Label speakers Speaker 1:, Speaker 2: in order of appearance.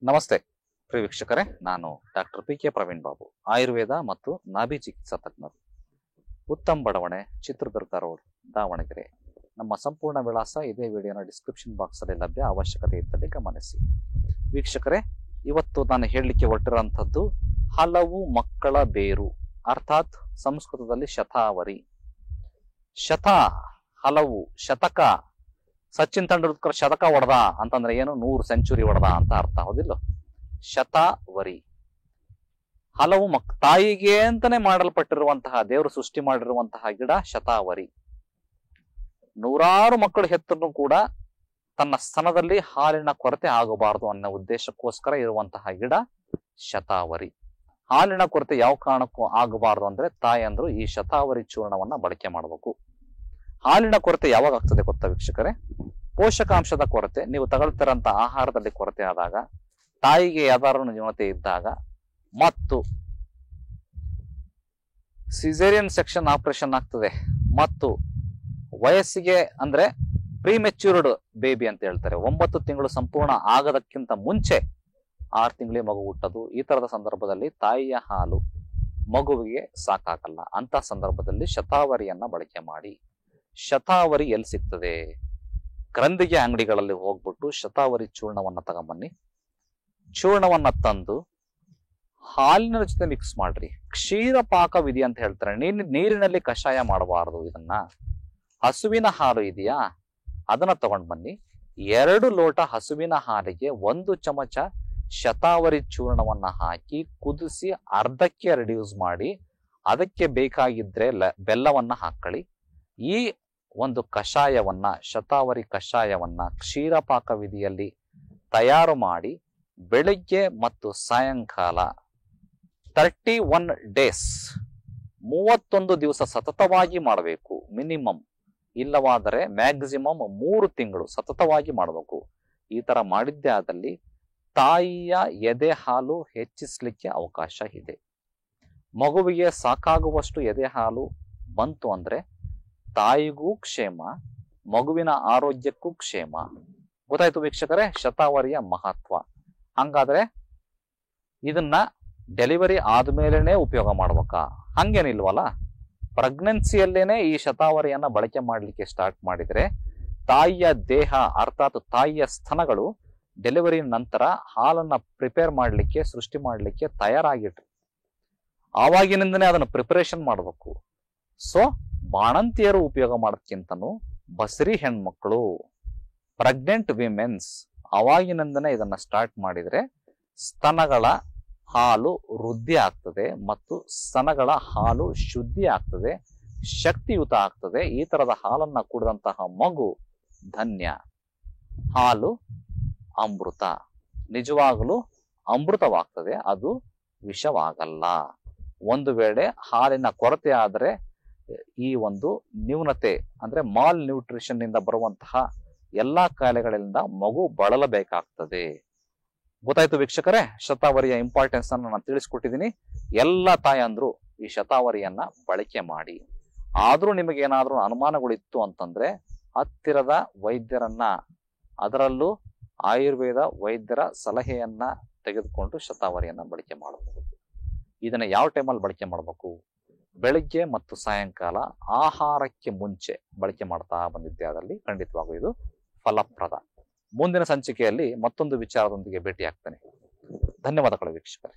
Speaker 1: ನಮಸ್ತೆ ಪ್ರಿಯ ವೀಕ್ಷಕರೇ, ನಾನು ಡಾಕ್ಟರ್ PK ಪ್ರವೀಣ್ ಬಾಬು, ಆಯುರ್ವೇದ ಮತ್ತು ನಾಭಿ ಚಿಕಿತ್ಸಾ ತಜ್ಞರು, ಉತ್ತಮ್ ಬಡಾವಣೆ, ಚಿತ್ರದುರ್ಗ ರೋಡ್, ದಾವಣಗೆರೆ. ನಮ್ಮ ಸಂಪೂರ್ಣ ವಿಳಾಸ ಇದೇ ವಿಡಿಯೋನ ಡಿಸ್ಕ್ರಿಪ್ಷನ್ ಬಾಕ್ಸ್ ಅಲ್ಲಿ ಲಭ್ಯ. ಅವಶ್ಯಕತೆ ಇದ್ದಲ್ಲಿ ಗಮನಿಸಿ. ವೀಕ್ಷಕರೇ, ಇವತ್ತು ನಾನು ಹೇಳಲಿಕ್ಕೆ ಹೊರಟಿರುವಂತದ್ದು ಹಲವು ಮಕ್ಕಳ ಬೇರು, ಅರ್ಥಾತ್ ಸಂಸ್ಕೃತದಲ್ಲಿ ಶತಾವರಿ. ಶತ ಹಲವು, ಶತಕ ಸಚಿನ್ ತೆಂಡೂಲ್ಕರ್ ಶತಕ ಹೊಡೆದ ಅಂತಂದ್ರೆ ಏನು? 100 ಸೆಂಚುರಿ ಹೊಡೆದ ಅಂತ ಅರ್ಥ, ಹೌದಿಲ್ಲ? ಶತಾವರಿ ಹಲವು ತಾಯಿಗೆ ಅಂತಾನೆ ಮಾಡಲ್ಪಟ್ಟಿರುವಂತಹ, ದೇವರು ಸೃಷ್ಟಿ ಮಾಡಿರುವಂತಹ ಗಿಡ ಶತಾವರಿ. ನೂರಾರು ಮಕ್ಕಳು ಹೆತ್ತರೂ ಕೂಡ ತನ್ನ ಸ್ತನದಲ್ಲಿ ಹಾಲಿನ ಕೊರತೆ ಆಗಬಾರದು ಅನ್ನೋ ಉದ್ದೇಶಕ್ಕೋಸ್ಕರ ಇರುವಂತಹ ಗಿಡ ಶತಾವರಿ. ಹಾಲಿನ ಕೊರತೆ ಯಾವ ಕಾರಣಕ್ಕೂ ಆಗಬಾರದು ಅಂದ್ರೆ ತಾಯಂದ್ರು ಈ ಶತಾವರಿ ಚೂರ್ಣವನ್ನ ಬಳಕೆ ಮಾಡಬೇಕು. ಹಾಲಿನ ಕೊರತೆ ಯಾವಾಗ ಆಗ್ತದೆ ಗೊತ್ತಾ ವೀಕ್ಷಕರೇ? ಪೋಷಕಾಂಶದ ಕೊರತೆ, ನೀವು ತಗೊಳ್ತಿರಂತ ಆಹಾರದಲ್ಲಿ ಕೊರತೆ ಆದಾಗ, ತಾಯಿಗೆ ಯಾವ್ದಾದ್ರು ನ್ಯೂನತೆ ಇದ್ದಾಗ, ಮತ್ತು ಸಿಸೇರಿಯನ್ ಸೆಕ್ಷನ್ ಆಪರೇಷನ್ ಆಗ್ತದೆ, ಮತ್ತು ವಯಸ್ಸಿಗೆ ಅಂದ್ರೆ ಪ್ರಿಮೆಚ್ಯೂರ್ಡ್ ಬೇಬಿ ಅಂತ ಹೇಳ್ತಾರೆ, 9 ತಿಂಗಳು ಸಂಪೂರ್ಣ ಆಗದಕ್ಕಿಂತ ಮುಂಚೆ 6 ತಿಂಗಳಿಗೆ ಮಗು ಹುಟ್ಟೋದು, ಈ ತರದ ಸಂದರ್ಭದಲ್ಲಿ ತಾಯಿಯ ಹಾಲು ಮಗುವಿಗೆ ಸಾಕಾಗಲ್ಲ. ಅಂತ ಸಂದರ್ಭದಲ್ಲಿ ಶತಾವರಿಯನ್ನ ಬಳಕೆ ಮಾಡಿ. ಶತಾವರಿ ಎಲ್ಲಿ ಸಿಗ್ತದೆ? ಗ್ರಂಥಿಗೆ ಅಂಗಡಿಗಳಲ್ಲಿ ಹೋಗ್ಬಿಟ್ಟು ಶತಾವರಿ ಚೂರ್ಣವನ್ನ ತಗೊಂಬನ್ನಿ. ಚೂರ್ಣವನ್ನ ತಂದು ಹಾಲಿನ ಜೊತೆ ಮಿಕ್ಸ್ ಮಾಡ್ರಿ. ಕ್ಷೀರ ಪಾಕ ವಿಧಿ ಅಂತ ಹೇಳ್ತಾರೆ. ನೀರಿನಲ್ಲಿ ಕಷಾಯ ಮಾಡಬಾರದು ಇದನ್ನ. ಹಸುವಿನ ಹಾಲು ಇದೆಯಾ, ಅದನ್ನ ತಗೊಂಡ್ ಬನ್ನಿ. 2 ಲೋಟ ಹಸುವಿನ ಹಾಲಿಗೆ 1 ಚಮಚ ಶತಾವರಿ ಚೂರ್ಣವನ್ನ ಹಾಕಿ ಕುದಿಸಿ ಅರ್ಧಕ್ಕೆ ರಿಡ್ಯೂಸ್ ಮಾಡಿ, ಅದಕ್ಕೆ ಬೇಕಾಗಿದ್ರೆ ಬೆಲ್ಲವನ್ನ ಹಾಕೊಳ್ಳಿ. ಈ ಒಂದು ಕಷಾಯವನ್ನ, ಶತಾವರಿ ಕಷಾಯವನ್ನ ಕ್ಷೀರಪಾಕ ವಿಧಿಯಲ್ಲಿ ತಯಾರು ಮಾಡಿ ಬೆಳಿಗ್ಗೆ ಮತ್ತು ಸಾಯಂಕಾಲ 31 ಡೇಸ್ 31 ದಿವಸ ಸತತವಾಗಿ ಮಾಡಬೇಕು ಮಿನಿಮಮ್. ಇಲ್ಲವಾದರೆ ಮ್ಯಾಕ್ಸಿಮಮ್ 3 ತಿಂಗಳು ಸತತವಾಗಿ ಮಾಡಬೇಕು. ಈ ತರ ಮಾಡಿದ್ದೇ ಆದಲ್ಲಿ ತಾಯಿಯ ಎದೆ ಹಾಲು ಹೆಚ್ಚಿಸ್ಲಿಕ್ಕೆ ಅವಕಾಶ ಇದೆ. ಮಗುವಿಗೆ ಸಾಕಾಗುವಷ್ಟು ಎದೆ ಹಾಲು ಬಂತು ಅಂದ್ರೆ ತಾಯಿಗೂ ಕ್ಷೇಮ, ಮಗುವಿನ ಆರೋಗ್ಯಕ್ಕೂ ಕ್ಷೇಮ. ಗೊತ್ತಾಯ್ತು ವೀಕ್ಷಕರೇ ಶತಾವರಿಯ ಮಹತ್ವ. ಹಂಗಾದ್ರೆ ಇದನ್ನ ಡೆಲಿವರಿ ಆದ್ಮೇಲೆನೆ ಉಪಯೋಗ ಮಾಡ್ಬೇಕಾ? ಹಂಗೇನಿಲ್ವಲ್ಲ. ಪ್ರೆಗ್ನೆನ್ಸಿಯಲ್ಲೇನೆ ಈ ಶತಾವರಿಯನ್ನ ಬಳಕೆ ಮಾಡ್ಲಿಕ್ಕೆ ಸ್ಟಾರ್ಟ್ ಮಾಡಿದ್ರೆ ತಾಯಿಯ ದೇಹ, ಅರ್ಥಾತ್ ತಾಯಿಯ ಸ್ತನಗಳು ಡೆಲಿವರಿ ನಂತರ ಹಾಲನ್ನ ಪ್ರಿಪೇರ್ ಮಾಡ್ಲಿಕ್ಕೆ, ಸೃಷ್ಟಿ ಮಾಡ್ಲಿಕ್ಕೆ ತಯಾರಾಗಿಟ್ರು. ಆವಾಗಿನಿಂದನೇ ಅದನ್ನ ಪ್ರಿಪರೇಷನ್ ಮಾಡ್ಬೇಕು. ಸೊ ಬಾಣಂತಿಯರು ಉಪಯೋಗ ಮಾಡೋದಕ್ಕಿಂತನೂ ಬಸರಿ ಹೆಣ್ಮಕ್ಳು, ಪ್ರೆಗ್ನೆಂಟ್ ವಿಮೆನ್ಸ್ ಅವಾಗಿನಿಂದನೇ ಇದನ್ನ ಸ್ಟಾರ್ಟ್ ಮಾಡಿದ್ರೆ ಸ್ತನಗಳ ಹಾಲು ವೃದ್ಧಿ ಆಗ್ತದೆ ಮತ್ತು ಸ್ತನಗಳ ಹಾಲು ಶುದ್ಧಿ ಆಗ್ತದೆ, ಶಕ್ತಿಯುತ ಆಗ್ತದೆ. ಈ ತರದ ಹಾಲನ್ನ ಕುಡಿದಂತಹ ಮಗು ಧನ್ಯ. ಹಾಲು ಅಮೃತ, ನಿಜವಾಗಲೂ ಅಮೃತವಾಗ್ತದೆ, ಅದು ವಿಷವಾಗಲ್ಲ. ಒಂದು ವೇಳೆ ಹಾಲಿನ ಕೊರತೆ ಆದ್ರೆ ಈ ಒಂದು ನ್ಯೂನತೆ ಅಂದ್ರೆ ಮಾಲ್ ನ್ಯೂಟ್ರಿಷನ್ ನಿಂದ ಬರುವಂತಹ ಎಲ್ಲಾ ಕಾಯಿಲೆಗಳಿಂದ ಮಗು ಬಳಲಬೇಕಾಗ್ತದೆ. ಗೊತ್ತಾಯ್ತು ವೀಕ್ಷಕರೇ, ಶತಾವರಿಯ ಇಂಪಾರ್ಟೆನ್ಸ್ ಅನ್ನು ನಾನು ತಿಳಿಸ್ಕೊಟ್ಟಿದ್ದೀನಿ. ಎಲ್ಲ ತಾಯಂದ್ರು ಈ ಶತಾವರಿಯನ್ನ ಬಳಕೆ ಮಾಡಿ. ಆದ್ರೂ ನಿಮಗೆ ಏನಾದ್ರೂ ಅನುಮಾನಗಳಿತ್ತು ಅಂತಂದ್ರೆ ಹತ್ತಿರದ ವೈದ್ಯರನ್ನ, ಅದರಲ್ಲೂ ಆಯುರ್ವೇದ ವೈದ್ಯರ ಸಲಹೆಯನ್ನ ತೆಗೆದುಕೊಂಡು ಶತಾವರಿಯನ್ನ ಬಳಕೆ ಮಾಡಬಹುದು. ಇದನ್ನ ಯಾವ ಟೈಮಲ್ಲಿ ಬಳಕೆ ಮಾಡಬೇಕು? ಬೆಳಿಗ್ಗೆ ಮತ್ತು ಸಾಯಂಕಾಲ ಆಹಾರಕ್ಕೆ ಮುಂಚೆ ಬಳಕೆ ಮಾಡ್ತಾ ಬಂದಿದ್ದೆ ಆದಲ್ಲಿ ಖಂಡಿತವಾಗೂ ಇದು ಫಲಪ್ರದ. ಮುಂದಿನ ಸಂಚಿಕೆಯಲ್ಲಿ ಮತ್ತೊಂದು ವಿಚಾರದೊಂದಿಗೆ ಭೇಟಿ ಆಗ್ತೇನೆ. ಧನ್ಯವಾದಗಳು ವೀಕ್ಷಕರೇ.